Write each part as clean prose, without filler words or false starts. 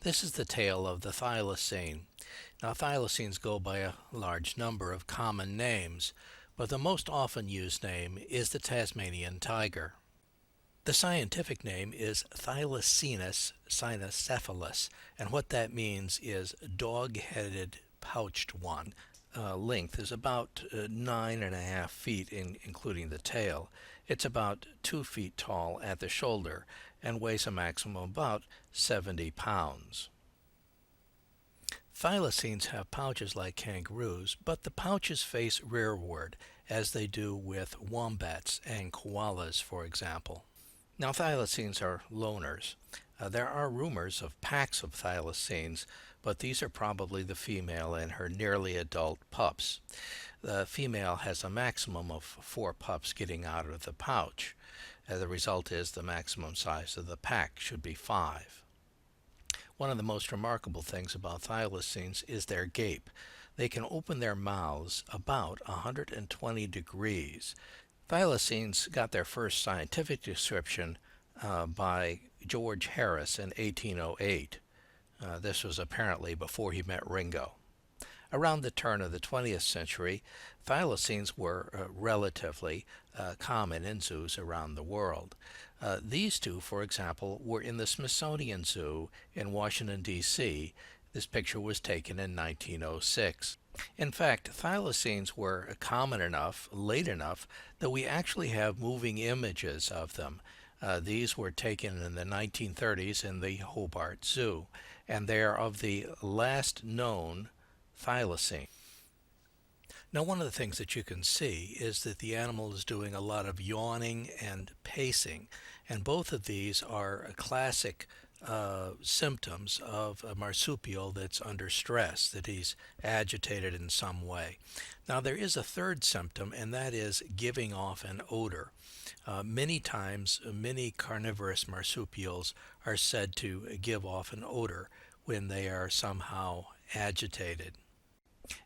This is the tale of the thylacine. Now, thylacines go by a large number of common names, but the most often used name is the Tasmanian tiger. The scientific name is Thylacinus cynocephalus, and what that means is dog-headed pouched one. Length is about 9.5 feet, including the tail. It's about 2 feet tall at the shoulder and weighs a maximum of about 70 pounds. Thylacines have pouches like kangaroos, but the pouches face rearward, as they do with wombats and koalas, for example. Now, thylacines are loners. There are rumors of packs of thylacines, but these are probably the female and her nearly adult pups. The female has a maximum of 4 pups getting out of the pouch. The result is the maximum size of the pack should be 5. One of the most remarkable things about thylacines is their gape. They can open their mouths about 120 degrees. Thylacines got their first scientific description by George Harris in 1808. This was apparently before he met Ringo. Around the turn of the 20th century, thylacines were relatively common in zoos around the world. These two, for example, were in the Smithsonian Zoo in Washington, D.C. This picture was taken in 1906. In fact, thylacines were common enough, late enough, that we actually have moving images of them. These were taken in the 1930s in the Hobart Zoo, and they are of the last known thylacine. Now, one of the things that you can see is that the animal is doing a lot of yawning and pacing, and both of these are classic symptoms of a marsupial that's under stress, that he's agitated in some way. Now, there is a third symptom, and that is giving off an odor. Many times, many carnivorous marsupials are said to give off an odor when they are somehow agitated.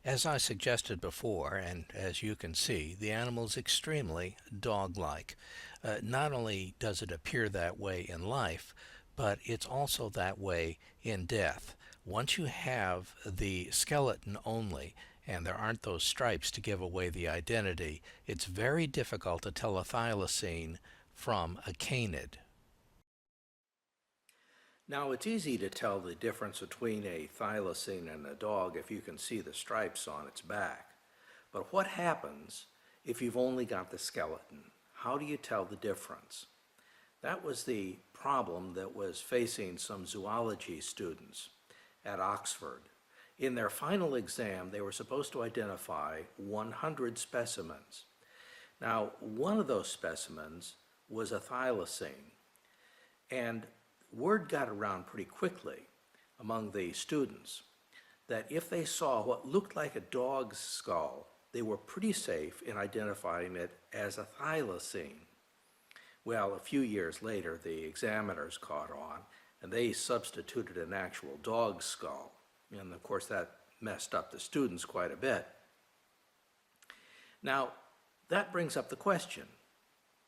As I suggested before, and as you can see, the animal is extremely dog-like. Not only does it appear that way in life, but it's also that way in death. Once you have the skeleton only, and there aren't those stripes to give away the identity, it's very difficult to tell a thylacine from a canid. Now, it's easy to tell the difference between a thylacine and a dog if you can see the stripes on its back. But what happens if you've only got the skeleton? How do you tell the difference? That was the problem that was facing some zoology students at Oxford. In their final exam, they were supposed to identify 100 specimens. Now, one of those specimens was a thylacine, and word got around pretty quickly among the students that if they saw what looked like a dog's skull, they were pretty safe in identifying it as a thylacine. Well, a few years later, the examiners caught on, and they substituted an actual dog's skull. And of course, that messed up the students quite a bit. Now, that brings up the question,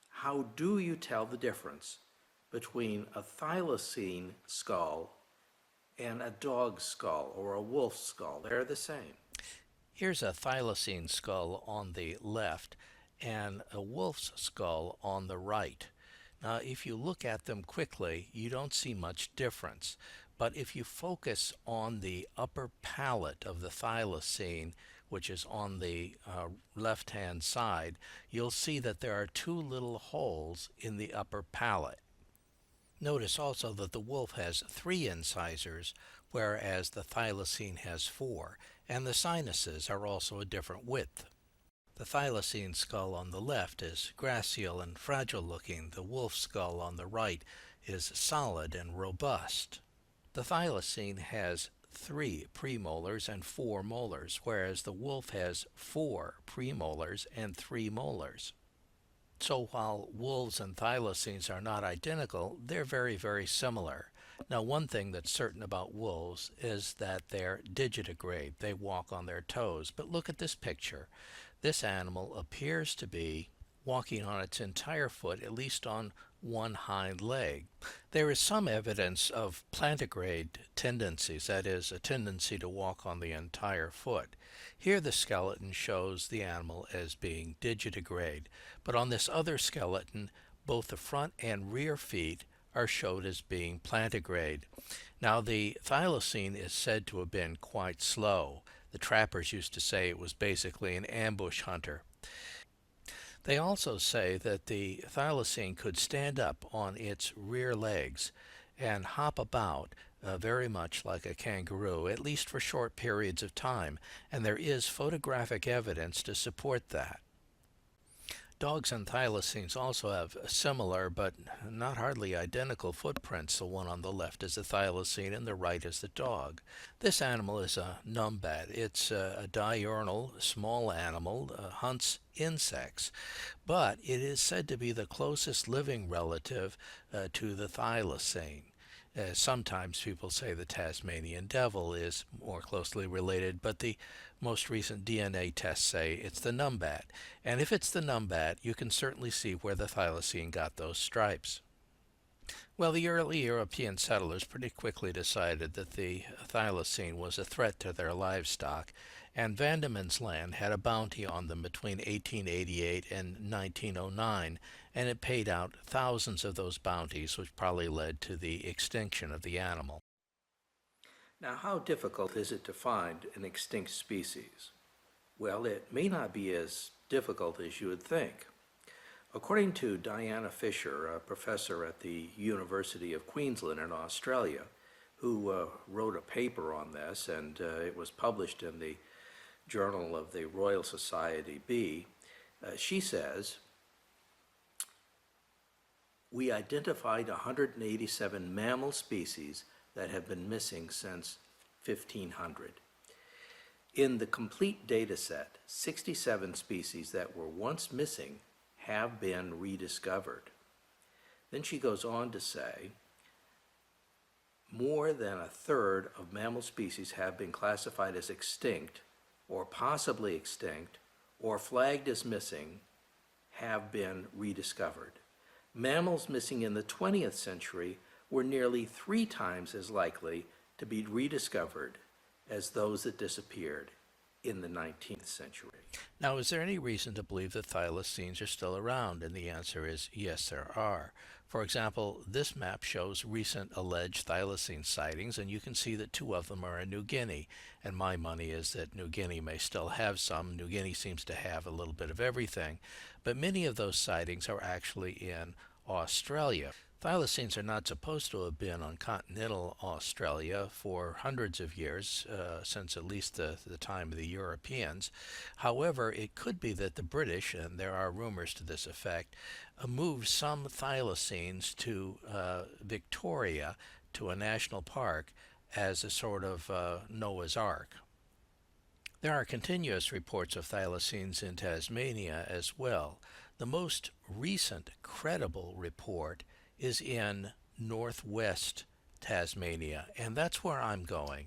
how do you tell the difference between a thylacine skull and a dog's skull or a wolf's skull? They're the same. Here's a thylacine skull on the left and a wolf's skull on the right. Now, if you look at them quickly, you don't see much difference. But if you focus on the upper palate of the thylacine, which is on the left-hand side, you'll see that there are two little holes in the upper palate. Notice also that the wolf has 3 incisors, whereas the thylacine has 4, and the sinuses are also a different width. The thylacine skull on the left is gracile and fragile looking. The wolf skull on the right is solid and robust. The thylacine has 3 premolars and 4 molars, whereas the wolf has 4 premolars and 3 molars. So while wolves and thylacines are not identical, they're very, very similar. Now, one thing that's certain about wolves is that they're digitigrade. They walk on their toes. But look at this picture. This animal appears to be walking on its entire foot, at least on one hind leg. There is some evidence of plantigrade tendencies, that is, a tendency to walk on the entire foot. Here the skeleton shows the animal as being digitigrade, but on this other skeleton, both the front and rear feet are showed as being plantigrade. Now, the thylacine is said to have been quite slow. The trappers used to say it was basically an ambush hunter. They also say that the thylacine could stand up on its rear legs and hop about very much like a kangaroo, at least for short periods of time, and there is photographic evidence to support that. Dogs and thylacines also have similar but not hardly identical footprints. The one on the left is the thylacine and the right is the dog. This animal is a numbat. It's a diurnal, small animal, hunts insects, but it is said to be the closest living relative to the thylacine. Sometimes people say the Tasmanian devil is more closely related, but the most recent DNA tests say it's the numbat. And if it's the numbat, you can certainly see where the thylacine got those stripes. Well, the early European settlers pretty quickly decided that the thylacine was a threat to their livestock, and Van Diemen's Land had a bounty on them between 1888 and 1909, and it paid out thousands of those bounties, which probably led to the extinction of the animal. Now, how difficult is it to find an extinct species? Well, it may not be as difficult as you would think. According to Diana Fisher, a professor at the University of Queensland in Australia, who wrote a paper on this, and it was published in the Journal of the Royal Society B, she says, we identified 187 mammal species that have been missing since 1500. In the complete data set, 67 species that were once missing have been rediscovered. Then she goes on to say, more than a third of mammal species have been classified as extinct, or possibly extinct, or flagged as missing, have been rediscovered. Mammals missing in the 20th century were nearly 3 times as likely to be rediscovered as those that disappeared in the 19th century. Now, is there any reason to believe that thylacines are still around? And the answer is yes, there are. For example, this map shows recent alleged thylacine sightings, and you can see that 2 of them are in New Guinea. And my money is that New Guinea may still have some. New Guinea seems to have a little bit of everything. But many of those sightings are actually in Australia. Thylacines are not supposed to have been on continental Australia for hundreds of years, since at least the time of the Europeans. However, it could be that the British, and there are rumors to this effect, moved some thylacines to Victoria, to a national park, as a sort of Noah's Ark. There are continuous reports of thylacines in Tasmania as well. The most recent credible report is in northwest Tasmania, and that's where I'm going.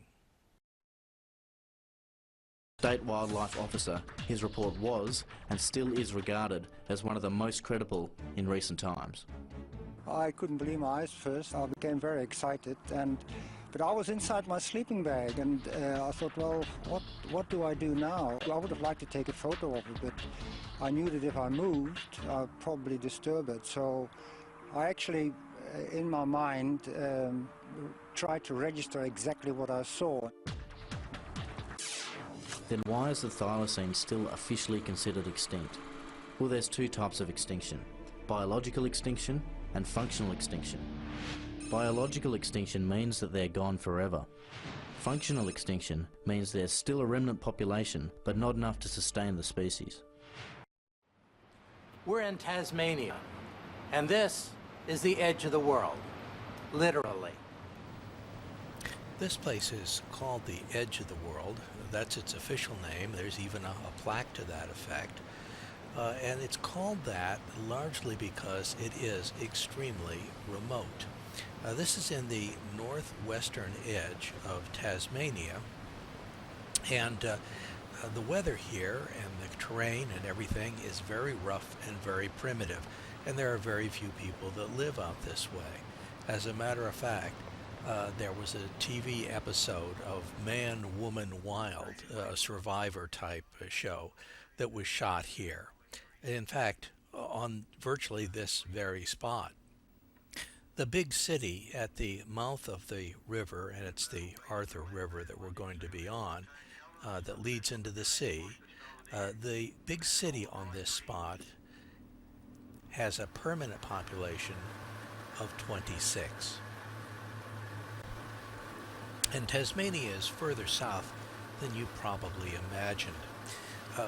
State Wildlife Officer, his report was and still is regarded as one of the most credible in recent times. I couldn't believe my eyes first. I became very excited, but I was inside my sleeping bag, and I thought, well, what do I do now? I would have liked to take a photo of it, but I knew that if I moved, I'd probably disturb it. So I actually, in my mind, tried to register exactly what I saw. Then why is the thylacine still officially considered extinct? Well, there's 2 types of extinction: biological extinction and functional extinction. Biological extinction means that they're gone forever. Functional extinction means there's still a remnant population, but not enough to sustain the species. We're in Tasmania, and this is the edge of the world, literally. This place is called the Edge of the World. That's its official name. There's even a plaque to that effect. And it's called that largely because it is extremely remote. This is in the northwestern edge of Tasmania, and the weather here and the terrain and everything is very rough and very primitive, and there are very few people that live out this way. As a matter of fact, there was a TV episode of Man, Woman, Wild, a survivor type show that was shot here. In fact, on virtually this very spot. The big city at the mouth of the river, and it's the Arthur River that we're going to be on, that leads into the sea. The big city on this spot has a permanent population of 26. And Tasmania is further south than you probably imagined.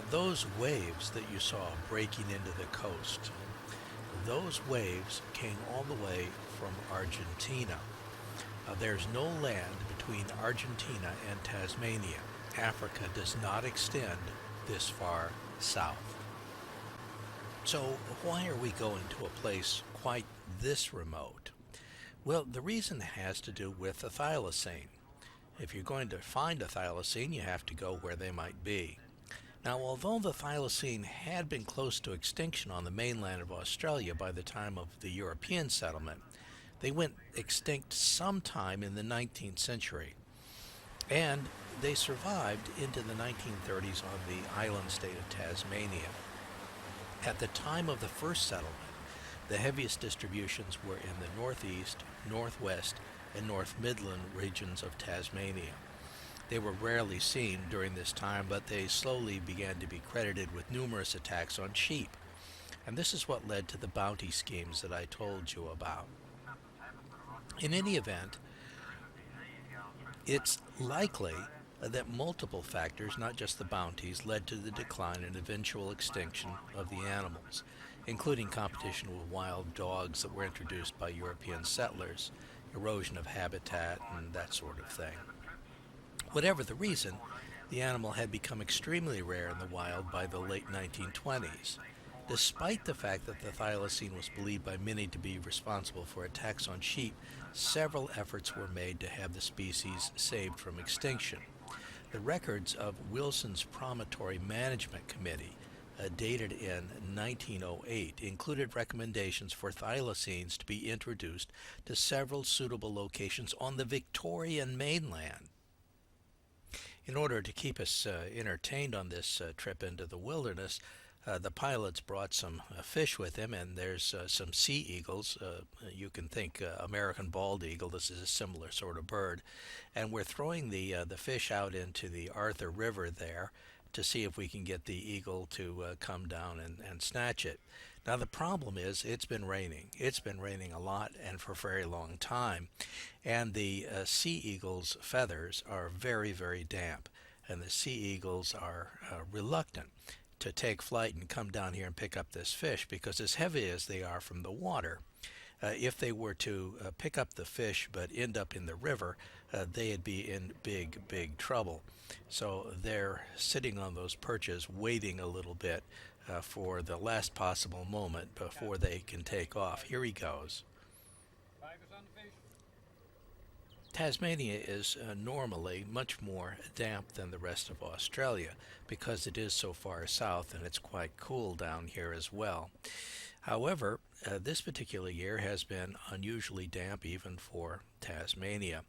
Those waves that you saw breaking into the coast, those waves came all the way from Argentina. There's no land between Argentina and Tasmania. Africa does not extend this far south. So why are we going to a place quite this remote? Well, the reason has to do with the thylacine. If you're going to find a thylacine, you have to go where they might be. Now, although the thylacine had been close to extinction on the mainland of Australia by the time of the European settlement, they went extinct sometime in the 19th century. And they survived into the 1930s on the island state of Tasmania. At the time of the first settlement, the heaviest distributions were in the northeast, northwest, and North Midland regions of Tasmania. They were rarely seen during this time, but they slowly began to be credited with numerous attacks on sheep. And this is what led to the bounty schemes that I told you about. In any event, it's likely that multiple factors, not just the bounties, led to the decline and eventual extinction of the animals, including competition with wild dogs that were introduced by European settlers, erosion of habitat, and that sort of thing. Whatever the reason, the animal had become extremely rare in the wild by the late 1920s. Despite the fact that the thylacine was believed by many to be responsible for attacks on sheep, several efforts were made to have the species saved from extinction. The records of Wilson's Promontory Management Committee, dated in 1908, included recommendations for thylacines to be introduced to several suitable locations on the Victorian mainland. In order to keep us entertained on this trip into the wilderness, the pilots brought some fish with them, and there's some sea eagles. You can think American bald eagle. This is a similar sort of bird. And we're throwing the fish out into the Arthur River there to see if we can get the eagle to come down and snatch it. Now the problem is it's been raining. It's been raining a lot and for a very long time. And the sea eagle's feathers are very, very damp. And the sea eagles are reluctant to take flight and come down here and pick up this fish, because as heavy as they are from the water, if they were to pick up the fish but end up in the river, they'd be in big, big trouble. So they're sitting on those perches waiting a little bit for the last possible moment before they can take off. Here he goes. Tasmania is normally much more damp than the rest of Australia because it is so far south and it's quite cool down here as well. However, this particular year has been unusually damp even for Tasmania,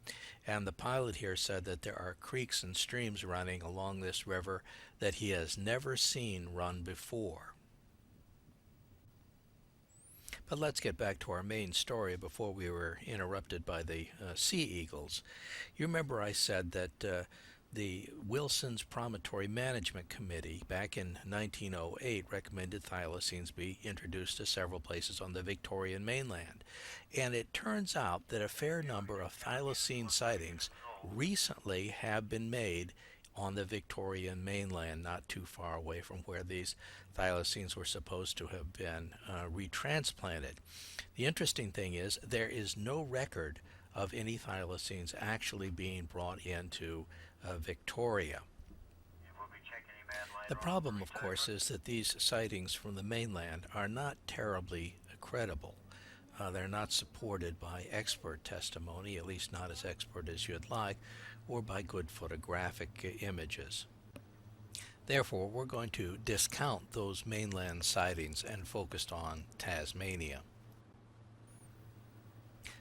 and the pilot here said that there are creeks and streams running along this river that he has never seen run before. But let's get back to our main story before we were interrupted by the sea eagles. You remember I said that the Wilson's Promontory Management Committee back in 1908 recommended thylacines be introduced to several places on the Victorian mainland. And it turns out that a fair number of thylacine sightings recently have been made on the Victorian mainland, not too far away from where these thylacines were supposed to have been retransplanted. The interesting thing is there is no record of any thylacines actually being brought into Victoria. The problem, of course, is that these sightings from the mainland are not terribly credible. They're not supported by expert testimony, at least not as expert as you'd like, or by good photographic images. Therefore, we're going to discount those mainland sightings and focus on Tasmania.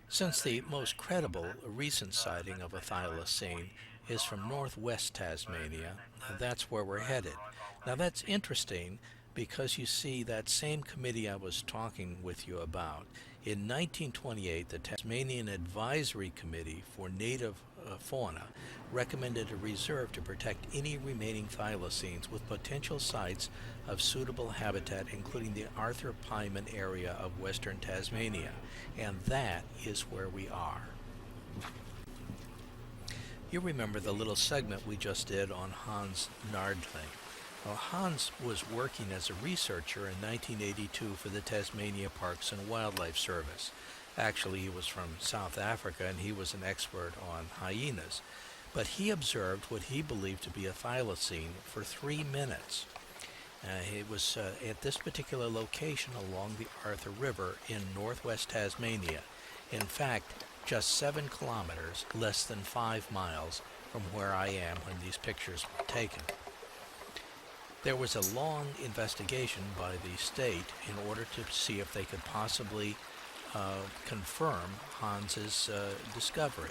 Since the most credible recent sighting of a thylacine is from northwest Tasmania, that's where we're headed. Now that's interesting because you see that same committee I was talking with you about. In 1928, the Tasmanian Advisory Committee for Native Fauna recommended a reserve to protect any remaining thylacines with potential sites of suitable habitat, including the Arthur Pyman area of western Tasmania. And that is where we are. You remember the little segment we just did on Hans Nardling. Well, Hans was working as a researcher in 1982 for the Tasmania Parks and Wildlife Service. Actually, he was from South Africa and he was an expert on hyenas. But he observed what he believed to be a thylacine for 3 minutes. It was at this particular location along the Arthur River in northwest Tasmania. In fact, just 7 kilometers, less than 5 miles from where I am when these pictures were taken. There was a long investigation by the state in order to see if they could possibly confirm Hans's discovery.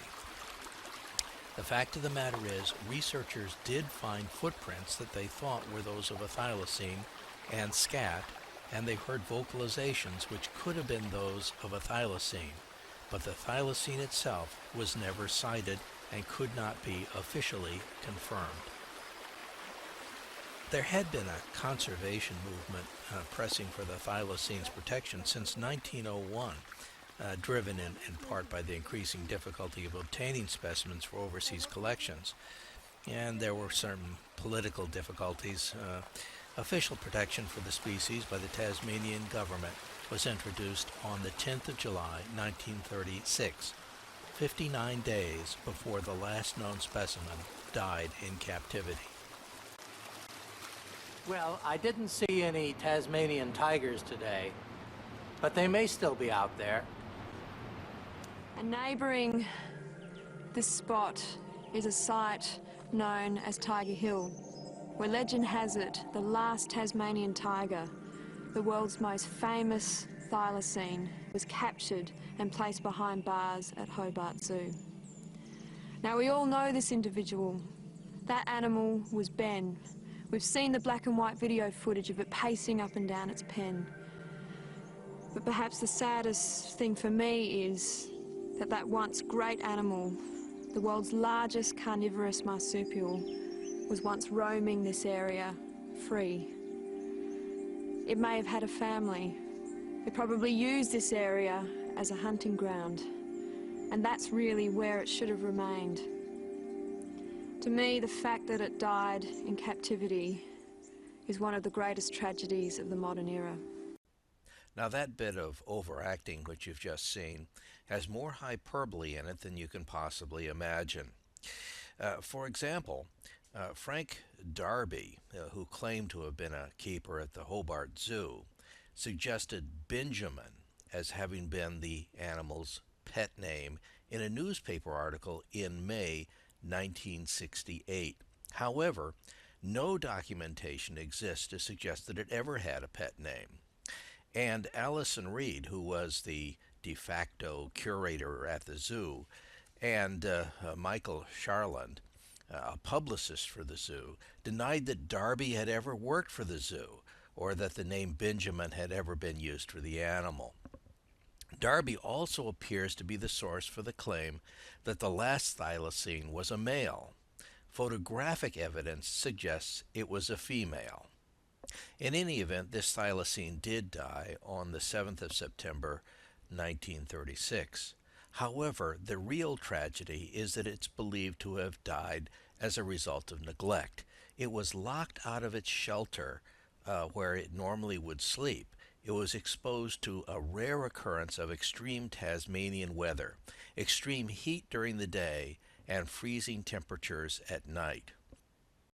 The fact of the matter is, researchers did find footprints that they thought were those of a thylacine and scat, and they heard vocalizations which could have been those of a thylacine, but the thylacine itself was never sighted and could not be officially confirmed. There had been a conservation movement pressing for the thylacine's protection since 1901, driven in part by the increasing difficulty of obtaining specimens for overseas collections. And there were some political difficulties. Official protection for the species by the Tasmanian government was introduced on the 10th of July, 1936, 59 days before the last known specimen died in captivity. Well, I didn't see any Tasmanian tigers today, but they may still be out there. And neighbouring this spot is a site known as Tiger Hill, where legend has it the last Tasmanian tiger, the world's most famous thylacine, was captured and placed behind bars at Hobart Zoo. Now, we all know this individual. That animal was Ben. We've seen the black and white video footage of it pacing up and down its pen. But perhaps the saddest thing for me is that that once great animal, the world's largest carnivorous marsupial, was once roaming this area free. It may have had a family. It probably used this area as a hunting ground. And that's really where it should have remained. To me, the fact that it died in captivity is one of the greatest tragedies of the modern era. Now that bit of overacting which you've just seen has more hyperbole in it than you can possibly imagine. For example, Frank Darby, who claimed to have been a keeper at the Hobart Zoo, suggested Benjamin as having been the animal's pet name in a newspaper article in May 1968. However, no documentation exists to suggest that it ever had a pet name. And Allison Reed, who was the de facto curator at the zoo, and Michael Charland, a publicist for the zoo, denied that Darby had ever worked for the zoo or that the name Benjamin had ever been used for the animal. Darby also appears to be the source for the claim that the last thylacine was a male. Photographic evidence suggests it was a female. In any event, this thylacine did die on the 7th of September, 1936. However, the real tragedy is that it's believed to have died as a result of neglect. It was locked out of its shelter where it normally would sleep. It was exposed to a rare occurrence of extreme Tasmanian weather, extreme heat during the day, and freezing temperatures at night.